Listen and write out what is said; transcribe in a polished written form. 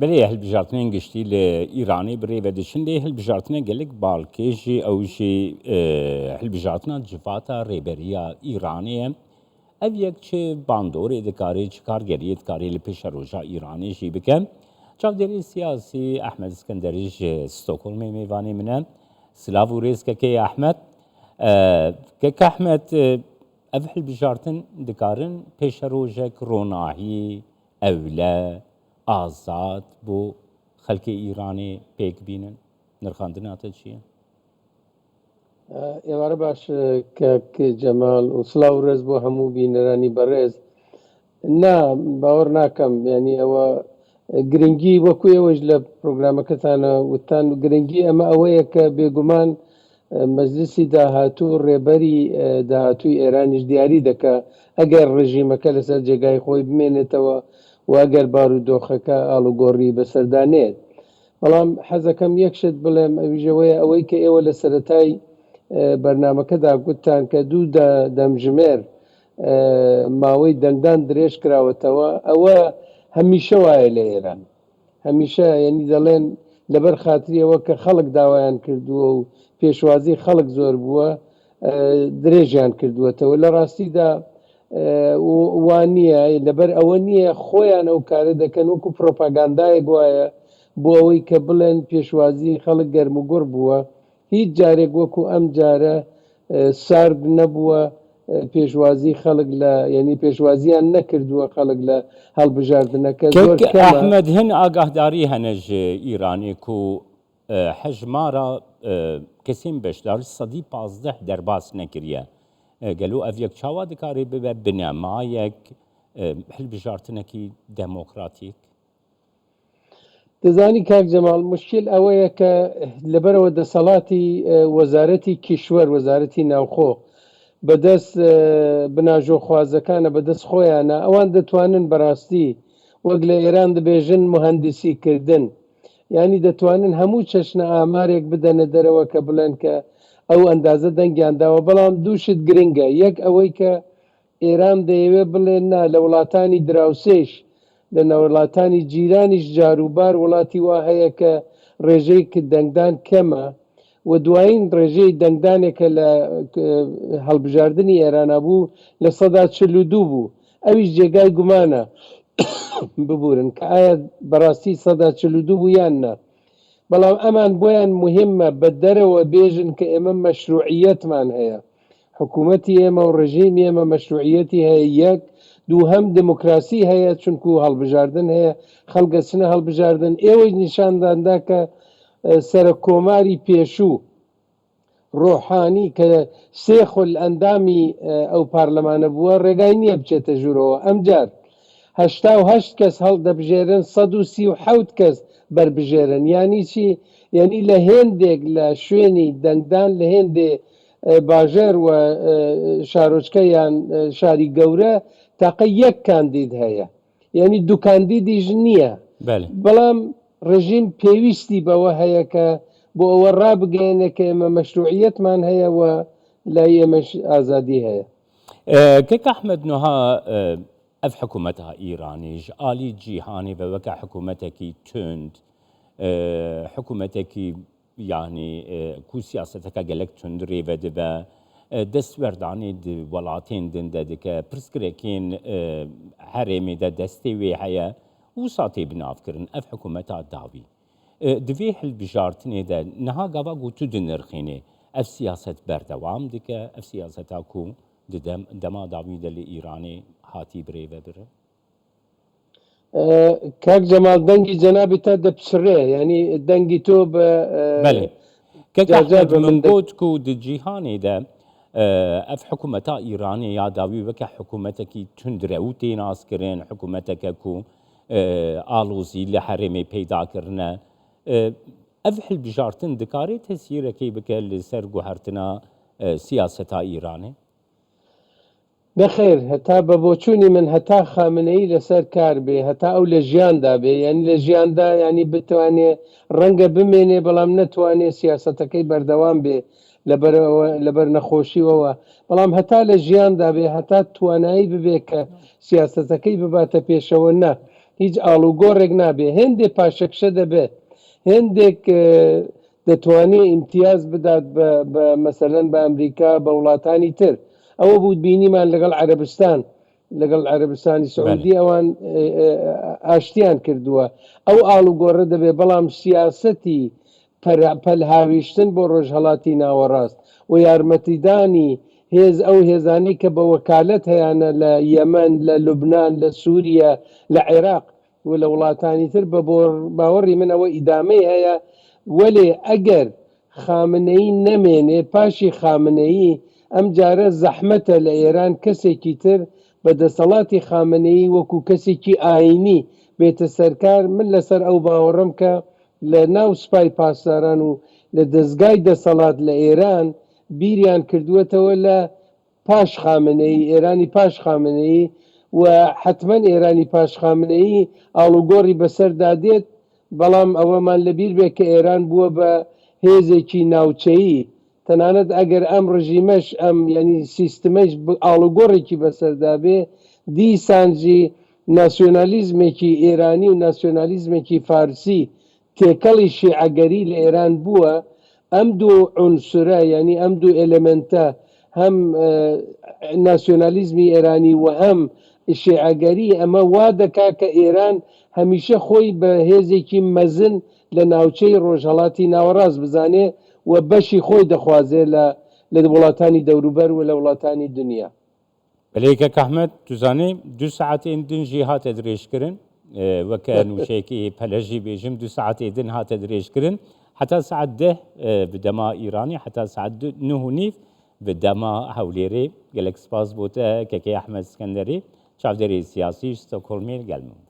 بله هالبجارتنين قشتي لإيراني بري بدشن ليه هالبجارتنين قالك بالكيجي أو شي هالبجارتنا جفاتا ريبريا إيرانية أبيك چه باندوري دكاري چه كارگري دكاري لپیش روجا إيراني جي بكم چاودري سياسي أحمد اسكندري ستوكولمي ميواني منه سلاف وريز كي أحمد كك أحمد أف هالبجارتن دكارن پیش روجك روناهي أولا آزاد بو خلق ایرانی پیک بینن نرخاندن آتا چیه؟ ئێوارە باش کاک جەمال و سڵاو ڕێز بۆ هەموو بینەرانی بەڕێز نا باوەڕ ناکەم ینی ئەوە گرنگی وەکو ئێوەش لە پرۆگرامەکەتانە وتان و گرنگی ئەمە ئەوەیە کە بێگومان مەجلیسی داهاتوو ڕێبەری داهاتووی ئێرانیش دیاری دەکا ئەگەر ڕژیمەکە لەسەر جێگای خۆی بمێنێتەوە و ئەگەر بارودۆخەکە ئاڵوگۆڕی بەسەردانێت بەڵام حەزەکەم یەکشت بڵێم ئەویژەوەیە ئەوەی کە ئێوە لە سەرەتای بەرنامەکەدا گوتان کە دوو دەمژمێر ماوەی دەنگدان درێژ کراوەتەوە ئەوە هەمیشە وایە لە ئێران هەمیشە ینی دەڵێن لەبەر خاتریەوە کە خەڵک داوایان کردووە و پێشوازی خەڵک زۆر بووە درێژیان کردووەتەوە لە ڕاستیدا وانە لەبەر ئەوە نییە خۆیان ئەو کارە دەکەن وەکو پرۆپاگاندایەک وایە بۆ ئەوەی کە بڵێن پێشوازی خەڵک گەرم و گوڕ بووە هیچ جارێک وەکو ئەم جارە سارد نەبووە پێشوازی خەڵک لە ینی پێشوازیان نەکردووە خەڵک لە هەڵبژاردنەکە زۆر ئەحمەد هەن ئاگاهداری هەنەژ ئیرانی و حەژمارە کەسیم بەشدار سەدی 15 دەرباس نەکریە گەلو ئەڤەک چاوا دەکاری ببە بنەمایەک هەڵبژارتنێکی دەمۆکراتیک دەزانی کاک جەماڵ مشکل ئەوەیە کە لەبەرەوە دەسەڵاتی وەزارەتی کیشوەر وەزارەتی ناوخۆ بەدەست بناژۆخوازەکانە بەدەست خۆیانە ئەوان دەتوانن بەڕاستی وەک لە ئێران دەبێژن مهندسی کردن ینی دەتوانن هەموو چەشنە ئامارێک بدەنە دەرەوە کە بڵێن کە ئەو ئەندازە دەنگیانداوە بەڵام دووشت گرنگە یەک ئەوەی کە ئێران دەیەوێت بڵێن نا لە وڵاتانی دراوسێش لە نەوەڵاتانی جیرانیش جاروبار وڵاتی وا هەیە کە ڕێژەی دەنگدان کەمە و دوایین ڕێژەی دەنگدانێکە لە هەڵبژاردننی ئێرانە بوو لە 42 بوو ئەویش جێگای گومانە ببورن کە ئایا بەڕاستی 42 بوو یاننا بەڵام ئەمان بۆیان مهمە بە دەرەوە بێژن کە ئێمە مەشروعیەتمان هەیە حکوومەتی ئێمە و ڕژیمی ئێمە مەشروعیەتی هەیە یەک دوو هەم دموکراسی هەیە چونکو هەڵبژاردن هەیە خەڵگە چنە هەڵبژاردن ئێوەی نیشانداندا کە سەرە کۆماری پێشوو ڕۆحانی کە سێخل ئەندامی ئەو پارلەمانە بووە ڕێگای نییە بچێتە ژوورەوە ئەمجار 88 کەس هەڵدەبژێرن 137 کەس بربژێرن ینی چی ینی لە هێندێک لە شوێنی دەنگدان لە هێندێ باژێر و شارۆچکە یان شاری گەورە تاقە یەک کاندید هەیە ینی دوو کاندیدیش نییە بەڵام ڕژیم پێویستی بەوە هەیە کە بۆ ئەوە ڕابگەێنە کە ئێمە مەشروعیەتمان هەیە و لای ئێمەش ئازادی هەیە کەک ئەحمەد نوها ئەف حکوومەتها ئیرانیش ئالی جیهانی بە وەکە حکوومەتێکی تند حکوومەتێکی یعنی کو سیاسەتەکە گەلک تند ڕێوە دەبە دەستوەردانی وڵاتین دندە دکە پرسکرێکین هەرێمیدە دەستی وێ هەیە و ساتێ بنافکردن ئەف حکوومەتا داوی دوێ هەلبژارتنێدا نەها گاوا گوتو دنرخینێ ئەف سیاست بەردەوام دکە ئەف سیاسەتا کو دەما داویدە لە ئیرانی هاتی برێوە برە کاک جەمال دەنگی جەنابی تا دەپچڕێ ینی دەنگی تۆ بە من گوت کو جیهانێدا ئەف حکوومەتا ئیرانی یا داوی وەکە حکوومەتێکی تندرە و تێناسکردن حکوومەتەکە کو ئالۆزی لە هەرێمێ پەیداکردنە ئەف هەلبژارتن دکارێت تەسیرەکەی بکە لەسەر گوهرتنا سیاسەتا ئیرانی بەخێر هەتا بە بۆچوونی من هەتا خامنەی لەسەر کار بێ هەتا ئەو لە ژیاندا بێ ینی لە ژیاندا ینی بتوانێ ڕەنگە بمێنێ بەڵام نەتوانێ سیاسەتەکەی بەردەوام بێ لەبەر نەخۆشیەوە بەڵام هەتا لە ژیاندا بێ هەتا توانایی ببێ کە سیاسەتەکەی بباتە پێشەوە نە هیچ ئاڵوگۆڕێک نابێ هێندێک پاشەکشە دەبێت هێندێک دەتوانێت ئیمتیاز بدات بە مەسەلەن بە ئەمریکا بە وڵاتانی تر ئەوە بوو بینیمان لەگەڵ عەرەبستانی سعودی ئەوان ئاشتیان کردووە ئەو ئاڵوگۆڕە دەبێت بەڵام سیاسەتی پەلهاویشتن بۆ ڕۆژهەڵاتی ناوەڕاست و یارمەتیدانی ئەو هێزانەی کە بە وەکالەت هەیەە لە یەمەن لە لوبناان لە سووریا لە عێراق و لە وڵاتانی تر بە باوەڕی من ئەوە ئیدامەی هەیە وەلێ ئەگەر خامنەی نەمێنێ پاشی خامنەیی ئەم جارە زەحمەتە لە ئێران کەسێکی تر بە دەسەڵاتی خامنەیی وەکو کەسێکی ئاینی بێتە سەرکار من لەسەر ئەو باوەڕم کە لە ناو سوپای پاسداران و لە دەستگای دەسەڵات لە ئێران بیریان کردووەتەوە لە پاش خامنەی ئێرانی پاش خامنەیی و حتمما ئێرانی پاش خامنەیی ئاڵوگۆڕی بەسەردادێت بەڵام ئەوەمان لەبیر بێت کە ئێران بووە بە هێزێکی ناوچەیی تەنانەت ئەگەر ئەم ڕژیمەش ئەم ینی سیستمەش ئاڵوگۆڕێکی بەسەردابێ دیسانجی ناسیۆنالیزمێکی ئێرانی و ناسیۆنالیزمێکی فارسی تێکەڵی شیعەگەری لە ئێران بووە ئەم دوو عنسرە ینی ئەم دوو ئێلمنتە هەم ناسیۆنالیزمی ئێرانی و هەم شیعەگەری ئەمە وا دەکا کە ئێران هەمیشە خۆی بە هێزێکی مەزن لە ناوچەی ڕۆژهەڵاتی ناوەڕاست بزانێ و بەشی خۆی دەخوازێ لە وڵاتانی دەوروبەر و لە وڵاتانی دنیا بەلێکە کەحمەد توزانێ 2 ساعتێن دنجی هاتە درێژکردن وەکە نووشەیەکی پەلەژی بێژم 2 ساعتێ دن هاتە درێژکردن حتا ساعت 10 بدەما ئیرانی حتا ساعت 9:30 بدەما هەولێرێ gelek spas بۆتە کەکەی ئەحمەد سکەندەری چاودێری سیاسی ستۆکهۆلمێ گەلم